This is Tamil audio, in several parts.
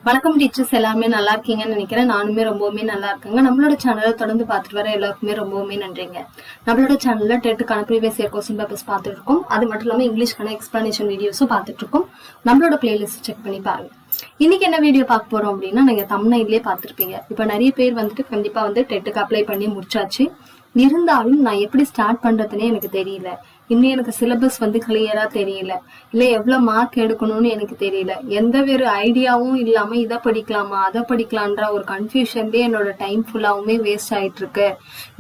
வணக்கம் டீச்சர்ஸ், எல்லாருமே நல்லா இருக்கீங்கன்னு நினைக்கிறேன். நானுமே ரொம்பவுமே நல்லா இருக்கேங்க. நம்மளோட சேனலை தொடர்ந்து பார்த்துட்டு வர எல்லாருக்குமே ரொம்பவுமே நன்றிங்க. நம்மளோட சேனல்ல டெட்டுக்கான ப்ரீவியஸ் இயர் கொஸ்டின் பேப்பர்ஸ் பார்த்துட்டு இருக்கோம். அது மட்டும் இல்லாமல் இங்கிலீஷ்க்கான எக்ஸ்பிளனேஷன் வீடியோஸும் பார்த்துட்டு இருக்கோம். நம்மளோட பிளேலிஸ்ட் செக் பண்ணி பாருங்க. இன்னைக்கு என்ன வீடியோ பார்க்க போறோம் அப்படின்னா, நீங்க தம்ப்நெயிலே பார்த்துருப்பீங்க. இப்போ நிறைய பேர் கண்டிப்பா டெட்டுக்கு அப்ளை பண்ணி முடிச்சாச்சு. இருந்தாலும் நான் எப்படி ஸ்டார்ட் பண்றதுன்னே எனக்கு தெரியல. இன்னும் எனக்கு சிலபஸ் கிளியரா தெரியல, இல்ல எவ்வளவு மார்க் எடுக்கணும்னு எனக்கு தெரியல. எந்த வேறு ஐடியாவும் இல்லாம இதை படிக்கலாமா அதை படிக்கலான்ற ஒரு கன்ஃபியூஷன்லயே என்னோட டைம் ஃபுல்லாவுமே வேஸ்ட் ஆயிட்டு இருக்கு.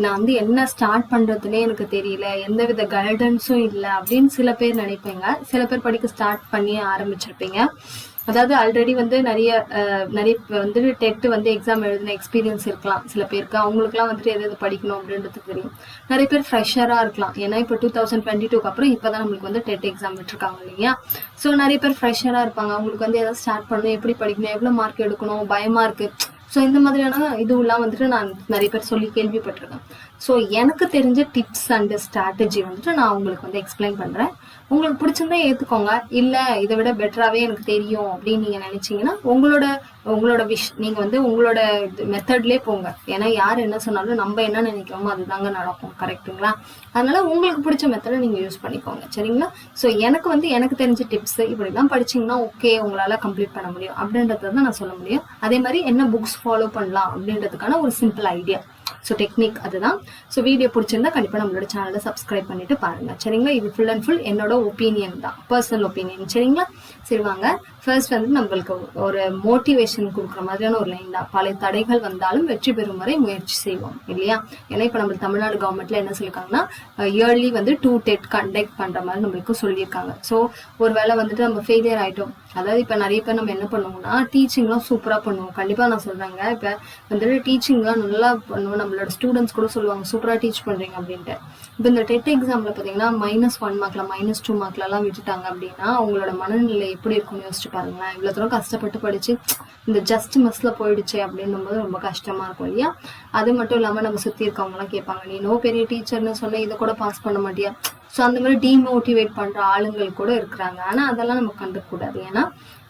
நான் என்ன ஸ்டார்ட் பண்றதுன்னே எனக்கு தெரியல, எந்த வித கைடன்ஸும் இல்லை அப்படின்னு சில பேர் நினைப்பீங்க. சில பேர் படிக்க ஸ்டார்ட் பண்ணி ஆரம்பிச்சிருப்பீங்க. அதாவது ஆல்ரெடி நிறைய டெட் எக்ஸாம் எழுதின எக்ஸ்பீரியன்ஸ் இருக்கலாம் சில பேருக்கு. அவங்களுக்குலாம் எது படிக்கணும் அப்படின்றது தெரியும். நிறைய பேர் ஃப்ரெஷரா இருக்கலாம். ஏன்னா இப்போ 2022 அப்புறம் இப்பதான் நம்மளுக்கு டெட் எக்ஸாம் விட்டுருக்காங்க இல்லையா. ஸோ நிறைய பேர் ஃப்ரெஷரா இருப்பாங்க. அவங்களுக்கு ஏதாவது ஸ்டார்ட் பண்ணணும், எப்படி படிக்கணும், எவ்வளவு மார்க் எடுக்கணும், பயமா இருக்கு. ஸோ இந்த மாதிரியான இதுவெல்லாம் நான் நிறைய பேர் சொல்லி கேள்விப்பட்டிருக்கேன். ஸோ எனக்கு தெரிஞ்ச டிப்ஸ் அண்ட் ஸ்ட்ராட்டஜி நான் உங்களுக்கு எக்ஸ்பிளைன் பண்றேன். உங்களுக்கு பிடிச்சிருந்தா ஏத்துக்கோங்க, இல்ல இதை விட பெட்டராவே எனக்கு தெரியும் அப்படின்னு நீங்க நினைச்சீங்கன்னா உங்களோட விஷ் நீங்க உங்களோட மெத்தட்லயே போங்க. ஏன்னா யார் என்ன சொன்னாலும் நம்ம என்ன நினைக்கிறோமோ அதுதாங்க நடக்கும், கரெக்டுங்களா? அதனால உங்களுக்கு பிடிச்ச மெத்தடை நீங்க யூஸ் பண்ணிக்கோங்க, சரிங்களா? ஸோ எனக்கு தெரிஞ்ச டிப்ஸ் இப்படிலாம் படிச்சீங்கன்னா ஓகே உங்களால கம்ப்ளீட் பண்ண முடியும் அப்படின்றத நான் சொல்ல முடியும். அதே மாதிரி என்ன புக்ஸ் ஃபாலோ பண்ணலாம் அப்படின்றதுக்கான ஒரு சிம்பிள் ஐடியா, ஸோ டெக்னிக் அதுதான். ஸோ வீடியோ பிடிச்சிருந்தா கண்டிப்பாக நம்மளோட சேனலை சப்ஸ்கிரைப் பண்ணிட்டு பாருங்க, சரிங்களா? இது ஃபுல் அண்ட் ஃபுல் என்னோட ஒப்பீனியன் தான், பர்சனல் ஒப்பீனியன், சரிங்களா? சரி வாங்க. ஃபர்ஸ்ட் நம்மளுக்கு ஒரு மோட்டிவேஷன் கொடுக்குற மாதிரியான ஒரு லைன் தான். பல தடைகள் வந்தாலும் வெற்றி பெறும் வரை முயற்சி செய்வோம், இல்லையா? ஏன்னா இப்போ நம்ம தமிழ்நாடு கவர்மெண்ட்ல என்ன சொல்லியிருக்காங்கன்னா, இயர்லி 2 டெட் கண்டக்ட் பண்ற மாதிரி நம்மளுக்கு சொல்லியிருக்காங்க. ஸோ ஒரு வேளை நம்ம ஃபெயிலியர் ஆயிட்டோம். அதாவது இப்போ நிறைய பேர் நம்ம என்ன பண்ணுவோம்னா, டீச்சிங்லாம் சூப்பராக பண்ணுவோம். கண்டிப்பாக நான் சொல்கிறேங்க, இப்போ டீச்சிங்லாம் நல்லா பண்ணுவோம். நம்மளோட ஸ்டூடெண்ட்ஸ் கூட சொல்லுவாங்க சூப்பராக டீச் பண்ணுறீங்க அப்படின்ட்டு. இப்போ இந்த டெட் எக்ஸாமில் பார்த்தீங்கன்னா -1 மார்க்ல -2 மார்க்லலாம் விட்டுட்டாங்க அப்படின்னா அவங்களோட மனநிலை எப்படி இருக்கும்னு யோசிச்சு பாருங்களேன். இவ்வளோ தூரம் கஷ்டப்பட்டு படிச்சு இந்த ஜஸ்ட் மிஸ்ல போயிடுச்சு அப்படின்னும் போது ரொம்ப கஷ்டமா இருக்கும், இல்லையா? அது மட்டும் இல்லாமல் நம்ம சுற்றி இருக்கவங்கலாம் கேட்பாங்க, நீ நோ பெரிய டீச்சர்னு சொன்ன இதை கூட பாஸ் பண்ண மாட்டியா? ஸோ அந்த மாதிரி டீமோட்டிவேட் பண்ற ஆளுங்கள் கூட இருக்கிறாங்க. ஆனா அதெல்லாம் நம்ம கண்டுக்கூடாது. ஏன்னா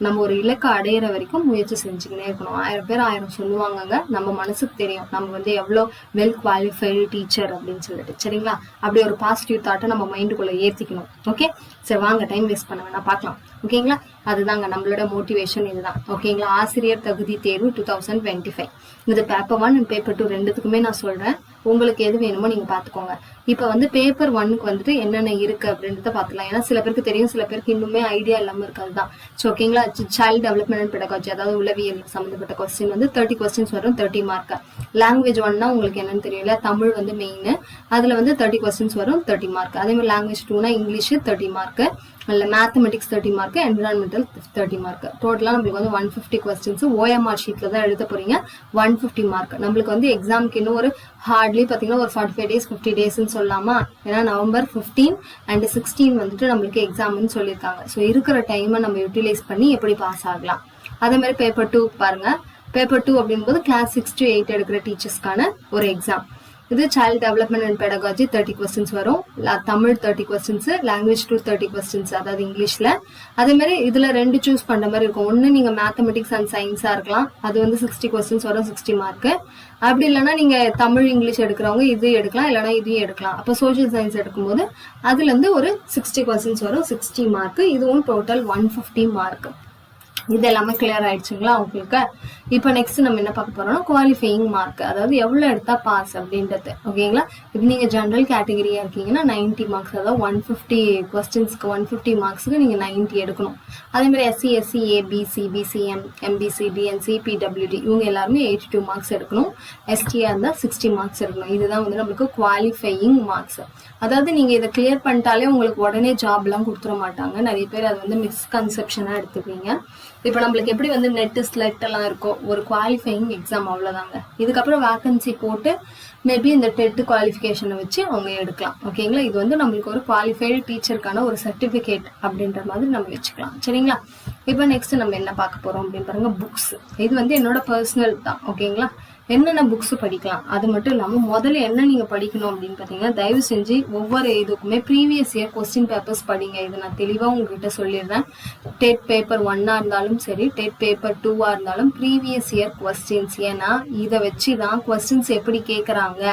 நம்ம ஒரு இலக்கை அடையிற வரைக்கும் முயற்சி செஞ்சுக்கினே இருக்கணும். 1000 பேர் 1000 சொல்லுவாங்கங்க, நம்ம மனசுக்கு தெரியும் நம்ம எவ்வளோ வெல் குவாலிஃபைடு டீச்சர் அப்படின்னு சொல்லிட்டு, சரிங்களா? அப்படி ஒரு பாசிட்டிவ் தாட்டை நம்ம மைண்டுக்குள்ள ஏற்றிக்கணும். ஓகே, சரி வாங்க, டைம் வேஸ்ட் பண்ண வேணா, பார்க்கலாம். ஓகேங்களா? அதுதாங்க நம்மளோட மோட்டிவேஷன், இதுதான். ஓகேங்களா? ஆசிரியர் தகுதி தேர்வு 2025 இது பேப்பர் 1 அண்ட் பேப்பர் 2 ரெண்டுத்துக்குமே நான் சொல்றேன். உங்களுக்கு எது வேணுமோ நீங்க பாத்துக்கோங்க. இப்ப பேப்பர் 1க்கு என்னென்ன இருக்கு அப்படின்றத பாத்துக்கலாம். ஏன்னா சில பேருக்கு தெரியும், சில பேருக்கு இன்னுமே ஐடியா இல்லாம இருக்காதுதான். ஓகேங்களா? சைல்ட் டெவலப்மெண்ட் அண்ட் பெடகாலஜி, அதாவது உளவியல் சம்பந்தப்பட்ட கொஸ்டின் 30 கொஸ்டின்ஸ் வரும், 30 மார்க். லாங்குவேஜ் 1னா உங்களுக்கு என்னன்னு தெரியல, தமிழ் மெயின். அதுல 30 கொஸ்டின்ஸ் வரும், 30 மார்க். அதே மாதிரி லாங்குவேஜ் 2னா இங்கிலீஷ் 30 மார்க், இல்ல மேத்தமெட்டிக்ஸ் 30 மார்க், என்விரான்மெண்டல் 30 மார்க். டோட்டலா நம்மளுக்கு 150 கொஸ்டின்ஸ் ஓஎம்ஆர் ஷீட்ல தான் எழுத போறீங்க. 150 மார்க். நம்மளுக்கு எக்ஸாமுக்கு இன்னும் ஒரு ஹார்ட்லி பாத்தீங்கன்னா ஒரு 45 days 50 daysன்னு சொல்லலாமா? ஏன்னா November 15 and 16 நம்மளுக்கு எக்ஸாம்னு சொல்லியிருக்காங்க. ஸோ இருக்கிற டைமை நம்ம யூட்டிலைஸ் பண்ணி எப்படி பாஸ் ஆகலாம். அதே மாதிரி பேப்பர் 2 பாருங்க. பேப்பர் 2 அப்படின்போது கிளாஸ் 6 to 8 எடுக்கிற டீச்சர்ஸ்க்கான ஒரு எக்ஸாம். இது சைல்ட் டெவலப்மெண்ட் அண்ட் பெடகாலஜி 30 கொஸ்டின்ஸ் வரும், தமிழ் 30 கொஸ்டின்ஸ், லாங்குவேஜ் 2 30 கொஸ்டின்ஸ், அதாவது இங்கிலீஷ்ல. அதே மாதிரி இதுல 2 சூஸ் பண்ற மாதிரி இருக்கும். ஒன்னு நீங்க மேத்தமெட்டிக்ஸ் அண்ட் சயின்ஸா இருக்கலாம், அது 60 கொஸ்டின்ஸ் வரும், 60 மார்க். அப்படி இல்லைன்னா நீங்க தமிழ் இங்கிலீஷ் எடுக்கிறவங்க இது எடுக்கலாம், இல்லைன்னா இதையும் எடுக்கலாம். அப்போ சோசியல் சயின்ஸ் எடுக்கும்போது அதுல ஒரு 60 கொஸ்டின்ஸ் வரும், 60 மார்க். இதுவும் டோட்டல் 150 மார்க். இது எல்லாமே கிளியர் ஆயிடுச்சுங்களா உங்களுக்கு? இப்போ நெக்ஸ்ட் நம்ம என்ன பார்க்க போறோம்னா குவாலிஃபையிங் மார்க், அதாவது எவ்வளவு எடுத்தா பாஸ் அப்படின்றது. ஓகேங்களா? இப்போ நீங்க ஜெனரல் கேட்டகரியா இருக்கீங்கன்னா 90 மார்க்ஸ், அதாவது 150 கொஸ்டின்ஸ்க்கு 150 மார்க்ஸ்க்கு நீங்க 90 எடுக்கணும். அதே மாதிரி SC SC ABC BCM MBC DNC PWD இவங்க எல்லாருமே 82 மார்க்ஸ் எடுக்கணும். STயா இருந்தா 60 மார்க்ஸ் எடுக்கணும். இதுதான் நம்மளுக்கு குவாலிஃபையிங் மார்க்ஸ். அதாவது நீங்க இதை கிளியர் பண்ணிட்டாலே உங்களுக்கு உடனே ஜாப் எல்லாம் கொடுத்துட மாட்டாங்க. நிறைய பேர் அது மிஸ்கன்செப்ஷனா எடுத்துப்பீங்க. இப்போ நம்மளுக்கு எப்படி நெட் ஸ்லெட் எல்லாம் இருக்கும், ஒரு குவாலிஃபையிங் எக்ஸாம், அவ்வளவுதாங்க. இதுக்கப்புறம் வேகன்சி போட்டு மேபி இந்த டெட் குவாலிஃபிகேஷனை வச்சு அவங்க எடுக்கலாம். ஓகேங்களா? இது நம்மளுக்கு ஒரு குவாலிஃபைடு டீச்சருக்கான ஒரு சர்டிபிகேட் அப்படின்ற மாதிரி நம்ம வச்சுக்கலாம், சரிங்களா? இப்போ நெக்ஸ்ட் நம்ம என்ன பார்க்க போறோம் அப்படின்னு பாருங்க, புக்ஸ். இது என்னோட பர்சனல் தான். ஓகேங்களா? என்னென்ன புக்ஸ் படிக்கலாம். அது மட்டும் இல்லாம முதல்ல என்ன நீங்க படிக்கணும் அப்படின்னு பாத்தீங்கன்னா, தயவு செஞ்சு ஒவ்வொரு இதுக்குமே ப்ரீவியஸ் இயர் கொஸ்டின் பேப்பர்ஸ் படிங்க. இதை நான் தெளிவா உங்ககிட்ட சொல்லிடுறேன். டெட் பேப்பர் 1 இருந்தாலும் சரி, டெட் பேப்பர் 2 இருந்தாலும் ப்ரீவியஸ் இயர் கொஸ்டின்ஸ். ஏன்னா இதை வச்சுதான் கொஸ்டின்ஸ் எப்படி கேட்கறாங்க,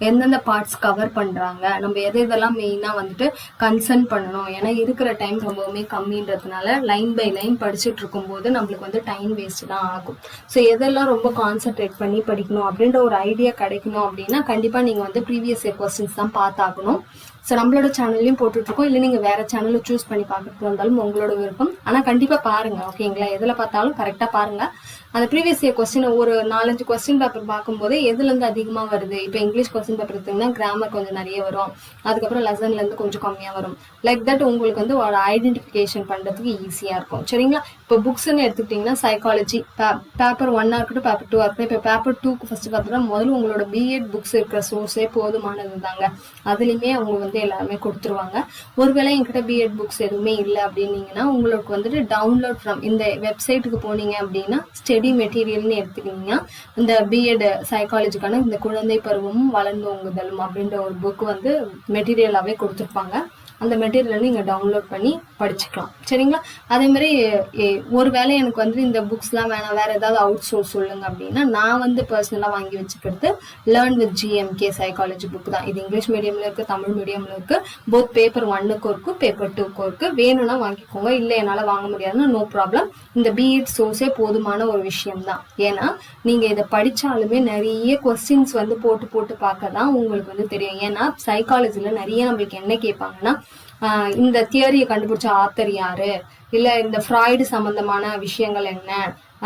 எந்தெந்த பார்ட்ஸ் கவர் பண்றாங்க, நம்ம எதெல்லாம் மெயினா வந்துட்டு கன்சர்ன் பண்ணணும். ஏன்னா இருக்கிற டைம் ரொம்பவுமே கம்மின்றதுனால லைன் பை லைன் படிச்சுட்டு இருக்கும் போது நம்மளுக்கு வந்து டைம் வேஸ்ட் தான் ஆகும். ஸோ எதெல்லாம் ரொம்ப கான்சென்ட்ரேட் பண்ணி படிக்கணும் அப்படின்ற ஒரு ஐடியா கிடைக்கணும் அப்படின்னா கண்டிப்பா நீங்க வந்து ப்ரீவியஸ் இயர் கொஸ்டின்ஸ் தான் பார்த்தாகணும். ஸோ நம்மளோட சேனல்லையும் போட்டுட்டு இருக்கோம். இல்லை நீங்க வேற சேனலை சூஸ் பண்ணி பார்க்கறது வந்தாலும் உங்களோட விருப்பம். ஆனா கண்டிப்பா பாருங்க, ஓகேங்களா? எதுல பார்த்தாலும் கரெக்டா பாருங்க. அந்த ப்ரீவியஸ் இயர் கொஸ்டின் ஒரு 4-5 கொஸ்டின் பேப்பர் பார்க்கும்போது எதுல இருந்து அதிகமா வருது. இப்போ இங்கிலீஷ் கொஸ்டின் பேப்பர் எடுத்தீங்கன்னா கிராமர் கொஞ்சம் நிறைய வரும், அதுக்கப்புறம் லெசன்ல இருந்து கொஞ்சம் கம்மியா வரும். லைக் தட் உங்களுக்கு வந்து ஒரு ஐடென்டிஃபிகேஷன் பண்றதுக்கு ஈஸியா இருக்கும். சரிங்களா? இப்போ புக்ஸ்ன்னு எடுத்துக்கிட்டீங்கன்னா சைக்காலஜி பேப்பர் 1 இருக்கட்டும், பேப்பர் 2 இருக்கட்டும். இப்போ பேப்பர் 2க்கு ஃபர்ஸ்ட் பார்த்தோம்னா முதல்ல உங்களோட பிஎட் புக்ஸ் இருக்கிற சோர்ஸே போதுமானது தாங்க. அதுலயுமே அவங்க வந்து எல்லாருமே கொடுத்துருவாங்க. ஒருவேளை என்கிட்ட பிஎட் புக்ஸ் எதுவுமே இல்லை அப்படின்னீங்கன்னா உங்களுக்கு வந்துட்டு டவுன்லோட் ஃப்ரம் இந்த வெப்சைட்டுக்கு போனீங்க அப்படின்னா ஸ்டடி மெட்டீரியல்னு எடுத்துக்கிட்டீங்கன்னா இந்த பிஎட் சைக்காலஜிக்கான இந்த குழந்தை பருவமும் வளர்ந்தோங்குதலும் அப்படின்ற ஒரு புக் வந்து மெட்டீரியலாவே கொடுத்துருப்பாங்க. அந்த மெட்டீரியல் நீங்க டவுன்லோட் பண்ணி படிச்சுக்கலாம். சரிங்களா? அதே மாதிரி ஒருவேளை எனக்கு வந்து இந்த புக்ஸ்லாம் வேணாம், வேற ஏதாவது அவுட் சோர்ஸ் சொல்லுங்க அப்படின்னா நான் வந்து பர்சனலா வாங்கி வச்சுக்கிறது learn with GMK psychology book தான். இது இங்கிலீஷ் மீடியம்ல இருக்கு, தமிழ் மீடியம்ல இருக்கு. போத் பேப்பர் 1க்கும் இருக்கு, பேப்பர் 2க்கும் இருக்கு. வேணும்னா வாங்கிக்கோங்க, இல்லை என்னால வாங்க முடியாதுன்னா நோ ப்ராப்ளம். இந்த பிஎட் சோர்ஸே போதுமான ஒரு விஷயம் தான். ஏன்னா நீங்க இதை படிச்சாலுமே நிறைய கொஸ்டின்ஸ் வந்து போட்டு போட்டு பார்க்க தான் உங்களுக்கு வந்து தெரியும். ஏன்னா சைக்காலஜில நிறைய நம்மளுக்கு என்ன கேட்பாங்கன்னா, இந்த தியரியை கண்டுபிடிச்ச ஆத்தர் யாரு, இல்ல இந்த ஃப்ராய்டு சம்பந்தமான விஷயங்கள் என்ன,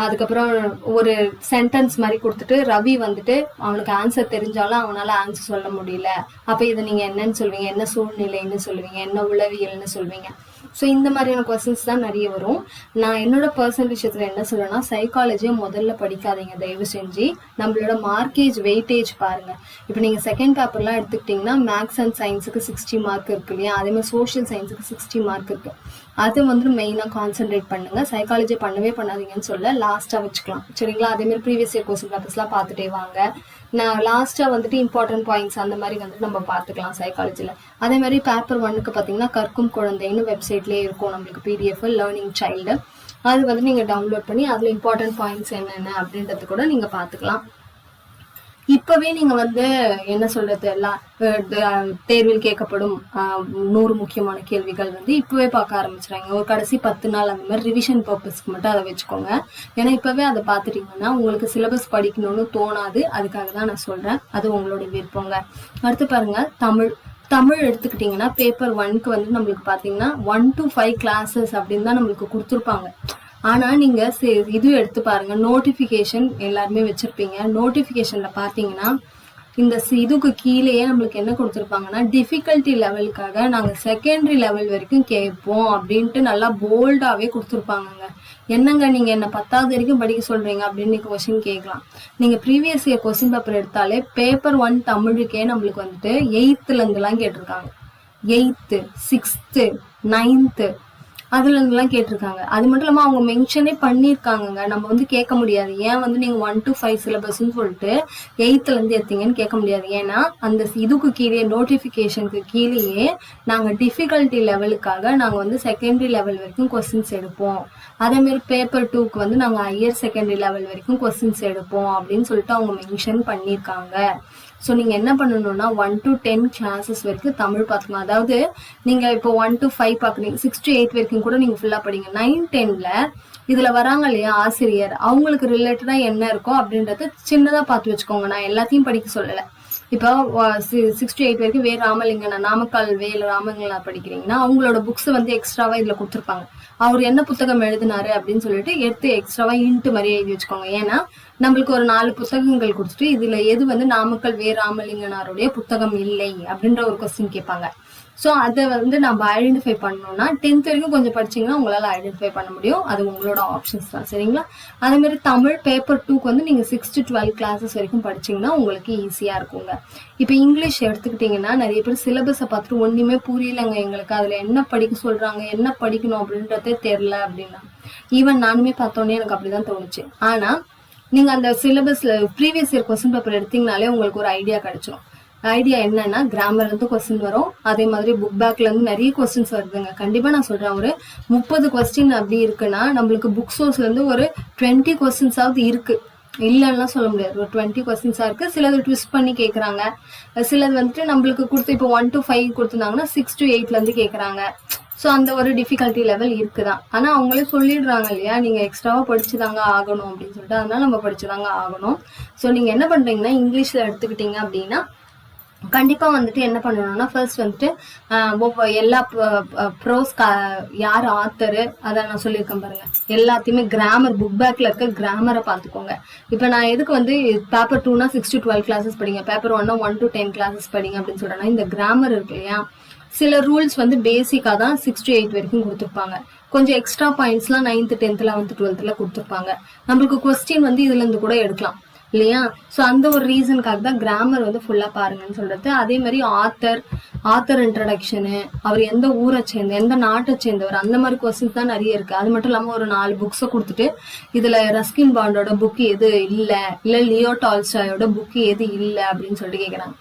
அதுக்கப்புறம் ஒரு சென்டென்ஸ் மாதிரி கொடுத்துட்டு ரவி வந்துட்டு அவனுக்கு ஆன்சர் தெரிஞ்சாலும் அவனால ஆன்சர் சொல்ல முடியல, அப்ப இதை நீங்க என்னன்னு சொல்வீங்க, என்ன சூழ்நிலைன்னு சொல்லுவீங்க, என்ன உளவியல்னு சொல்வீங்க. ஸோ இந்த மாதிரியான கொஸ்டின்ஸ் தான் நிறைய வரும். நான் என்னோட பர்சனல் விஷயத்துல என்ன சொல்றேன்னா, சைக்காலஜியை முதல்ல படிக்காதீங்க தயவு செஞ்சு. நம்மளோட மார்க்கேஜ் வெயிட்டேஜ் பாருங்க. இப்போ நீங்க செகண்ட் பேப்பர்லாம் எடுத்துக்கிட்டீங்கன்னா மேக்ஸ் அண்ட் சயின்ஸுக்கு 60 மார்க் இருக்கு இல்லையா, அதே மாதிரி சோஷியல் சயின்ஸுக்கு 60 மார்க் இருக்கு. அது வந்து மெயினா கான்சென்ட்ரேட் பண்ணுங்க. சைக்காலஜி பண்ணவே பண்ணாதீங்கன்னு சொல்ல, லாஸ்டா வச்சுக்கலாம். சரிங்களா? அதே மாதிரி ப்ரீவியஸ் இயர் கொஸ்டின் பேப்பர்ஸ்லாம் பார்த்துட்டே வாங்க. நான் லாஸ்டா வந்துட்டு இம்பார்ட்டன்ட் பாயிண்ட்ஸ் அந்த மாதிரி வந்துட்டு நம்ம பார்த்துக்கலாம் சைக்காலஜில. அதே மாதிரி பேப்பர் 1க்கு பார்த்தீங்கன்னா கற்கும் குழந்தைன்னு வெப்சைட்லேயே இருக்கும் நம்மளுக்கு பிடிஎஃப் லேர்னிங் சைல்டு. அது வந்து நீங்க டவுன்லோட் பண்ணி அதுல இம்பார்ட்டன்ட் பாயிண்ட்ஸ் என்னென்ன அப்படின்றது கூட நீங்க பார்த்துக்கலாம். இப்பவே நீங்க வந்து என்ன சொல்றது, எல்லாம் தேர்வில் கேட்கப்படும் 100 முக்கியமான கேள்விகள் வந்து இப்பவே பார்க்க ஆரம்பிச்சுறாங்க. ஒரு கடைசி 10 நாள் அந்த மாதிரி ரிவிஷன் பர்பஸ்க்கு மட்டும் அதை வச்சுக்கோங்க. ஏன்னா இப்பவே அதை பார்த்துட்டீங்கன்னா உங்களுக்கு சிலபஸ் படிக்கணும்னு தோணாது. அதுக்காக தான் நான் சொல்றேன். அது உங்களோட விருப்பங்க. அடுத்து பாருங்க, தமிழ் எடுத்துக்கிட்டீங்கன்னா பேப்பர் 1க்கு வந்து நம்மளுக்கு பாத்தீங்கன்னா 1 to 5 கிளாஸஸ் அப்படின்னு தான் நம்மளுக்கு கொடுத்துருப்பாங்க. ஆனா நீங்க இது எடுத்து பாருங்க, நோட்டிபிகேஷன் எல்லாருமே வச்சிருப்பீங்க. நோட்டிபிகேஷன்ல பாத்தீங்கன்னா இந்த இதுக்கு கீழேயே நம்மளுக்கு என்ன கொடுத்துருப்பாங்கன்னா, டிஃபிகல்ட்டி லெவலுக்காக நாங்க செகண்டரி லெவல் வரைக்கும் கேட்போம் அப்படின்ட்டு நல்லா போல்டாவே கொடுத்துருப்பாங்க. என்னங்க நீங்க என்ன 10வது வரைக்கும் படிக்க சொல்றீங்க அப்படின்னு கொஸ்டின் கேட்கலாம். நீங்க ப்ரீவியஸ் இயர் கொஸ்டின் பேப்பர் எடுத்தாலே பேப்பர் 1 தமிழுக்கே நம்மளுக்கு வந்துட்டு 8th இருந்துலாம் கேட்டிருக்காங்க. 8th 6th 9th அதுல இருந்துலாம் கேட்டிருக்காங்க. அது மட்டும் இல்லாம அவங்க மென்ஷனே பண்ணிருக்காங்க. நம்ம வந்து கேட்க முடியாது. ஏன் வந்து நீங்க 1 to 5 சிலபஸ்ன்னு சொல்லிட்டு 8th இருந்து எடுத்தீங்கன்னு கேட்க முடியாது. ஏன்னா அந்த இதுக்கு கீழே நோட்டிபிகேஷனுக்கு கீழேயே நாங்க டிஃபிகல்ட்டி லெவலுக்காக நாங்க வந்து செகண்டரி லெவல் வரைக்கும் கொஸ்டின்ஸ் எடுப்போம். அதே மாதிரி பேப்பர் 2க்கு வந்து நாங்க ஹையர் செகண்டரி லெவல் வரைக்கும் கொஸ்டின்ஸ் எடுப்போம் அப்படின்னு சொல்லிட்டு அவங்க மென்ஷன் பண்ணிருக்காங்க. ஸோ நீங்க என்ன பண்ணணும்னா 1 to 10 கிளாஸஸ் வரைக்கும் தமிழ் பார்த்துக்கணும். அதாவது நீங்க இப்போ 1 to 5 பார்க்குறீங்க, 6 to 8 வரைக்கும் கூட நீங்க ஃபுல்லா படிங்க. 9, 10ல இதுல வராங்க இல்லையா ஆசிரியர், அவங்களுக்கு ரிலேட்டடா என்ன இருக்கோ அப்படின்றத சின்னதா பார்த்து வச்சுக்கோங்க. நான் எல்லாத்தையும் படிக்க சொல்லலை. இப்போ 6 to 8 வரைக்கும் ராமலிங்கனா, நாமக்கல் ராமலிங்கனா படிக்கிறீங்கன்னா அவங்களோட புக்ஸ் வந்து எக்ஸ்ட்ராவா இதுல கொடுத்துருப்பாங்க. அவர் என்ன புத்தகம் எழுதினாரு அப்படின்னு சொல்லிட்டு எடுத்து எக்ஸ்ட்ராவா இன்ட்டு மாதிரி எழுதி வச்சுக்கோங்க. ஏன்னா நம்மளுக்கு ஒரு 4 புத்தகங்கள் கொடுத்துட்டு இதுல எது வந்து நாமக்கல் ராமலிங்கனாருடைய புத்தகம் இல்லை அப்படின்ற ஒரு கொஸ்டின் கேட்பாங்க. ஸோ அதை வந்து நம்ம ஐடென்டிஃபை பண்ணணும்னா 10th வரைக்கும் கொஞ்சம் படிச்சீங்கன்னா உங்களால ஐடென்டிஃபை பண்ண முடியும். அது உங்களோட ஆப்ஷன்ஸ் தான். சரிங்களா? அதே மாதிரி தமிழ் பேப்பர் 2க்கு வந்து நீங்க 6 to 12 கிளாஸஸ் வரைக்கும் படிச்சீங்கன்னா உங்களுக்கு ஈஸியா இருக்குங்க. இப்போ இங்கிலீஷ் எடுத்துக்கிட்டீங்கன்னா நிறைய பேர் சிலபஸை பார்த்துட்டு ஒண்ணுமே புரியலங்க எங்களுக்கு, அதுல என்ன படிக்க சொல்றாங்க, என்ன படிக்கணும் அப்படின்றதே தெரியல அப்படின்னா. ஈவன் நானுமே பார்த்தோன்னே எனக்கு அப்படிதான் தோணுச்சு. ஆனா நீங்க அந்த சிலபஸ்ல ப்ரீவியஸ் இயர் கொஸ்டின் பேப்பர் எடுத்தீங்கனாலே உங்களுக்கு ஒரு ஐடியா கிடைச்சிடும். ஐடியா என்னன்னா கிராமர்ல இருந்து கொஸ்டின் வரும், அதே மாதிரி புக் பேக்ல இருந்து நிறைய கொஸ்டின்ஸ் வருதுங்க. கண்டிப்பா நான் சொல்றேன், ஒரு 30 கொஸ்டின் அப்படி இருக்குன்னா நம்மளுக்கு புக் சோர்ஸ்ல இருந்து ஒரு 20 கொஸ்டின்ஸாவது இருக்கு, இல்லைன்னா சொல்ல முடியாது. ஒரு 20 கொஸ்டின்ஸா இருக்கு. சிலது ட்விஸ்ட் பண்ணி கேட்கறாங்க, சிலது வந்துட்டு நம்மளுக்கு கொடுத்து இப்போ 1 to 5 கொடுத்துருந்தாங்கன்னா 6 to 8ல இருந்து கேட்கறாங்க. ஸோ அந்த ஒரு டிஃபிகல்ட்டி லெவல் இருக்குதான். ஆனா அவங்களே சொல்லிடுறாங்க இல்லையா, நீங்க எக்ஸ்ட்ராவா படிச்சுதாங்க ஆகணும் அப்படின்னு சொல்லிட்டு, அதனால நம்ம படிச்சுதாங்க ஆகணும். ஸோ நீங்க என்ன பண்றீங்கன்னா இங்கிலீஷ்ல எடுத்துக்கிட்டீங்க அப்படின்னா கண்டிப்பா வந்துட்டு என்ன பண்ணணும்னா ஃபர்ஸ்ட் வந்துட்டு எல்லா ப்ரோஸ் யார் ஆத்தரு அதை நான் சொல்லியிருக்கேன் பாருங்க, எல்லாத்தையுமே கிராமர் புக் பேக்ல இருக்க கிராமரை பார்த்துக்கோங்க. இப்போ நான் எதுக்கு வந்து பேப்பர் 2னா 6 to 12 கிளாஸஸ் படிங்க, பேப்பர் 1னா 1 to 10 கிளாஸஸ் படிங்க அப்படின்னு சொல்றேன்னா, இந்த கிராமர் இருக்கு இல்லையா, சில ரூல்ஸ் வந்து பேசிக்கா தான் 6 to 8 வரைக்கும் கொடுத்துருப்பாங்க. கொஞ்சம் extra பாயிண்ட்ஸ்லாம் 9th 10th 11th 12th கொடுத்துருப்பாங்க. நம்மளுக்கு கொஸ்டின் வந்து இதுல இருந்து கூட எடுக்கலாம் இல்லையா. ஸோ அந்த ஒரு ரீசனுக்காக தான் கிராமர் வந்து ஃபுல்லா பாருங்கன்னு சொல்றது. அதே மாதிரி ஆத்தர் இன்ட்ரடக்ஷனு, அவர் எந்த ஊரை சேர்ந்த எந்த நாட்டை சேர்ந்தவர், அந்த மாதிரி கொஸ்டின்ஸ் தான் நிறைய இருக்கு. அது மட்டும் இல்லாம ஒரு 4 புக்ஸை கொடுத்துட்டு இதுல ரஸ்கின் பாண்டோட புக் எது இல்லை, லியோ டால்ஸ்டாயோட புக் எது இல்லை அப்படின்னு சொல்லிட்டு கேட்கறாங்க.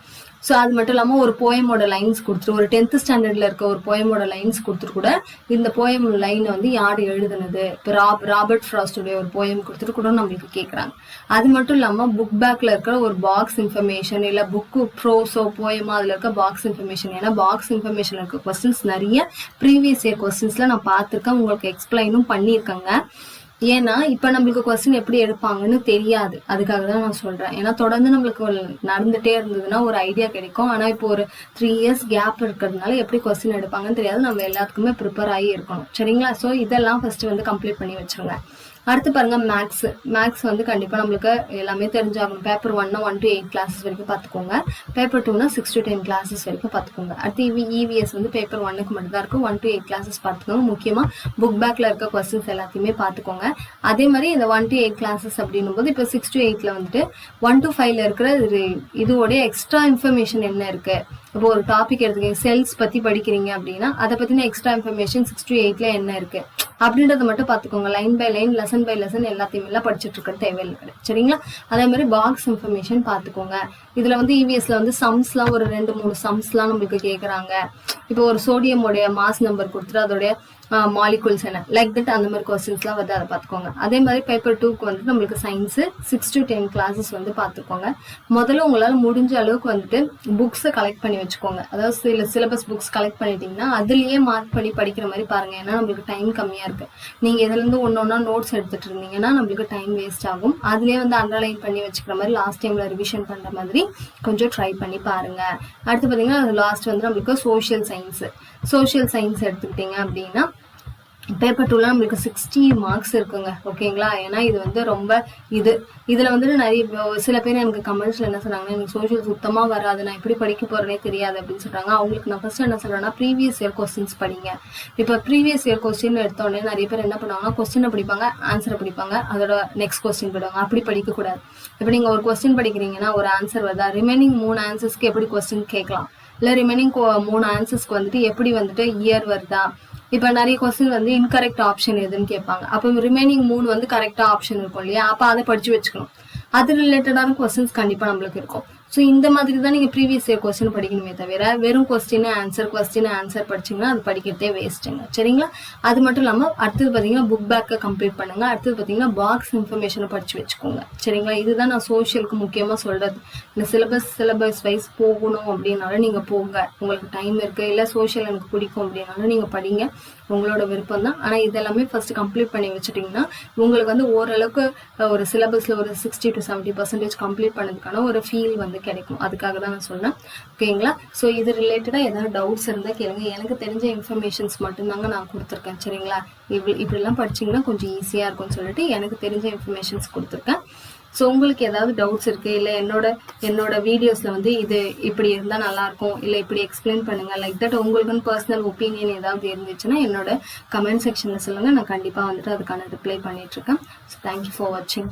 ஸோ அது மட்டும் இல்லாமல் ஒரு போயமோட லைன்ஸ் கொடுத்துட்டு, ஒரு 10th ஸ்டாண்டர்ட்ல இருக்க ஒரு போயமோட லைன்ஸ் கொடுத்துட்டு கூட இந்த போயம் லைனை வந்து யார் எழுதுனது, இப்போ ராபர்ட் ஃப்ராஸ்டோடைய ஒரு போயம் கொடுத்துட்டு கூட நம்மளுக்கு கேட்குறாங்க. அது மட்டும் இல்லாமல் புக் பேக்ல இருக்கிற ஒரு பாக்ஸ் இன்ஃபர்மேஷன், இல்லை புக்கு ப்ரோஸோ போயமோ அதில் இருக்க பாக்ஸ் இன்ஃபர்மேஷன். ஏன்னா பாக்ஸ் இன்ஃபர்மேஷன் இருக்க கொஸ்டின்ஸ் நிறைய ப்ரீவியஸ் இயர் கொஸ்டின்ஸ்ல நான் பார்த்துருக்கேன், உங்களுக்கு எக்ஸ்பிளைனும் பண்ணியிருக்கேங்க. ஏன்னா இப்ப நம்மளுக்கு கொஸ்டின் எப்படி எடுப்பாங்கன்னு தெரியாது, அதுக்காக தான் நான் சொல்றேன். ஏன்னா தொடர்ந்து நம்மளுக்கு நடந்துட்டே இருந்ததுன்னா ஒரு ஐடியா கிடைக்கும். ஆனா இப்போ ஒரு 3 years கேப் இருக்கிறதுனால எப்படி கொஸ்டின் எடுப்பாங்கன்னு தெரியாது. நம்ம எல்லாத்துக்குமே ப்ரிப்பேர் ஆகி இருக்கணும், சரிங்களா. ஸோ இதெல்லாம் ஃபர்ஸ்ட் வந்து கம்ப்ளீட் பண்ணி வச்சிருங்க. அடுத்து பாருங்க மேக்ஸ் வந்து கண்டிப்பா நம்மளுக்கு எல்லாமே தெரிஞ்சாகணும். பேப்பர் 1னா 1 to 8 கிளாஸஸ் வரைக்கும் பார்த்துக்கோங்க, பேப்பர் 2னா 6 to 10 கிளாஸஸ் வரைக்கும் பார்த்துக்கோங்க. அடுத்து EVS வந்து பேப்பர் 1க்கு மட்டும் தான் இருக்கும், 1 to 8 கிளாஸஸ் பார்த்துக்கோங்க. முக்கியமா புக் பேக்ல இருக்க கொஸ்டின்ஸ் எல்லாத்தையுமே பார்த்துக்கோங்க. அதே மாதிரி இந்த 1 to 8 கிளாஸஸ் அப்படின்னும் போது இப்போ 6 to 8ல வந்துட்டு 1 to 5ல இருக்கிற இதோடைய எக்ஸ்ட்ரா இன்ஃபர்மேஷன் என்ன இருக்கு. இப்போ ஒரு டாபிக் எடுத்துக்கீங்க, செல்ஸ் பத்தி படிக்கிறீங்க அப்படின்னா அதை பத்தின எக்ஸ்ட்ரா இன்ஃபர்மேஷன் 6 to 8ல என்ன இருக்கு அப்படின்றத மட்டும் பார்த்துக்கோங்க. Line by line, lesson by lesson எல்லாத்தையுமே எல்லாம் படிச்சுட்டு இருக்கிறது தேவையில்லை, சரிங்களா. அதே மாதிரி பாக்ஸ் இன்ஃபர்மேஷன் பார்த்துக்கோங்க. இதுல வந்து EVSல வந்து சம்ஸ்லாம் ஒரு 2-3 சம்ஸ்லாம் நம்மளுக்கு கேட்குறாங்க. இப்போ ஒரு சோடியமோடைய மாஸ் நம்பர் கொடுத்துட்டு அதோடைய மாலிகுல்ஸ் என்ன, லைக் தட் அந்த மாதிரி கொஸ்டின்ஸ்லாம் வந்து அதை பார்த்துக்கோங்க. அதே மாதிரி பேப்பர் 2க்கு வந்து நம்மளுக்கு சயின்ஸு 6 to 10 கிளாஸஸ் வந்து பார்த்துக்கோங்க. முதல்ல உங்களால் முடிஞ்ச அளவுக்கு வந்துட்டு புக்ஸை கலெக்ட் பண்ணி வச்சுக்கோங்க. அதாவது சிலபஸ் புக்ஸ் கலெக்ட் பண்ணிட்டீங்கன்னா அதுலேயே மார்க் பண்ணி படிக்கிற மாதிரி பாருங்க. ஏன்னா நம்மளுக்கு டைம் கம்மியாக இருக்கு. நீங்கள் இதுலேருந்து ஒன்றா நோட்ஸ் எடுத்துட்டு இருந்தீங்கன்னா நம்மளுக்கு டைம் வேஸ்ட் ஆகும். அதுலேயே வந்து அண்டர்லைன் பண்ணி வச்சுக்கிற மாதிரி லாஸ்ட் டைம்ல ரிவிஷன் பண்ணுற மாதிரி கொஞ்சம் ட்ரை பண்ணி பாருங்க. அடுத்து பார்த்தீங்கன்னா லாஸ்ட் வந்து நம்மளுக்கு சோஷியல் சயின்ஸ் எடுத்துக்கிட்டீங்க அப்படின்னா பேப்பர் 2ல நம்மளுக்கு 60 மார்க்ஸ் இருக்குங்க, ஓகேங்களா. ஏன்னா இது வந்து ரொம்ப இதுல வந்துட்டு நிறைய சில பேர் எனக்கு கமெண்ட்ஸ்ல என்ன சொல்றாங்கன்னா, எனக்கு சோஷியல் சுத்தமா வராது, நான் எப்படி படிக்க போறேனே தெரியாது அப்படின்னு சொல்றாங்க. அவங்களுக்கு நான் ஃபர்ஸ்ட் என்ன சொல்றேன்னா, ப்ரீவியஸ் இயர் கொஸ்டின்ஸ் படிங்க. இப்போ ப்ரீவியஸ் இயர் கொஸ்டின் எடுத்தோடனே நிறைய பேர் என்ன பண்ணுவாங்கன்னா, கொஸ்டினை படிப்பாங்க, ஆன்சரை படிப்பாங்க, அதோட நெக்ஸ்ட் கொஸ்டின் போயிடுவாங்க. அப்படி படிக்க கூடாது. இப்போ நீங்க ஒரு கொஸ்டின் படிக்கிறீங்கன்னா ஒரு ஆன்சர் வருதா, ரிமைனிங் 3 ஆன்சர்ஸ்க்கு எப்படி கொஸ்டின் கேட்கலாம், இல்ல ரிமைனிங் 3 ஆன்சர்ஸ்க்கு வந்துட்டு எப்படி வந்துட்டு இயர் வருதா. இப்ப நிறைய கொஸ்டின் வந்து இன்கரெக்ட் ஆப்ஷன் எதுன்னு கேட்பாங்க. அப்போ ரிமைனிங் 3 வந்து கரெக்டா ஆப்ஷன் இருக்கும் இல்லையா, அப்ப அதை படிச்சு வச்சுக்கணும். அது ரிலேட்டடான கொஸ்டின்ஸ் கண்டிப்பா நம்மளுக்கு இருக்கும். ஸோ இந்த மாதிரி தான் நீங்கள் ப்ரீவியஸ் இயர் கொஸ்டின் படிக்கணுமே தவிர வெறும் கொஸ்டின் ஆன்சர் படிச்சிங்கன்னா அது படிக்கிறதே வேஸ்ட்டுங்க, சரிங்களா. அது மட்டும் இல்லாமல் அடுத்தது பார்த்தீங்கன்னா புக் பேக்கை கம்ப்ளீட் பண்ணுங்க. அடுத்தது பார்த்தீங்கன்னா பாக்ஸ் இன்ஃபர்மேஷனை படிச்சு வச்சுக்கோங்க, சரிங்களா. இதுதான் நான் சோஷியலுக்கு முக்கியமாக சொல்றது. இந்த சிலபஸ் வைஸ் போகணும் அப்படின்னாலும் நீங்கள் போங்க, உங்களுக்கு டைம் இருக்கு. இல்லை சோஷியல் எனக்கு பிடிக்கும் அப்படின்னாலும் நீங்கள் படிங்க, உங்களோட விருப்பம் தான். ஆனால் இதெல்லாமே ஃபர்ஸ்ட் கம்ப்ளீட் பண்ணி வச்சுட்டிங்கன்னா உங்களுக்கு வந்து ஓரளவுக்கு ஒரு சிலபஸில் ஒரு 60 to 70% கம்ப்ளீட் பண்ணதுக்கான ஒரு ஃபீல் வந்து கிடைக்கும். அதுக்காக தான் நான் சொன்னேன், ஓகேங்களா. ஸோ இது ரிலேட்டடாக ஏதாவது டவுட்ஸ் இருந்தால் கேளுங்க. எனக்கு தெரிஞ்ச இன்ஃபர்மேஷன்ஸ் மட்டும்தாங்க நான் கொடுத்துருக்கேன், சரிங்களா. இப்படிலாம் படிச்சிங்கன்னா கொஞ்சம் ஈஸியாக இருக்கும்னு சொல்லிட்டு எனக்கு தெரிஞ்ச இன்ஃபர்மேஷன்ஸ் கொடுத்துருக்கேன். ஸோ உங்களுக்கு ஏதாவது டவுட்ஸ் இருக்குது, இல்லை என்னோட வீடியோஸில் வந்து இது இப்படி இருந்தால் நல்லாயிருக்கும், இல்லை இப்படி எக்ஸ்பிளைன் பண்ணுங்கள், லைக் தட் உங்களுக்குன்னு பர்சனல் ஒப்பீனியன் ஏதாவது இருந்துச்சுன்னா என்னோட கமெண்ட் செக்ஷனில் சொல்லுங்கள். நான் கண்டிப்பாக வந்துட்டு அதுக்கான ரிப்ளை பண்ணிகிட்ருக்கேன். ஸோ தேங்க்யூ ஃபார் வாட்சிங்.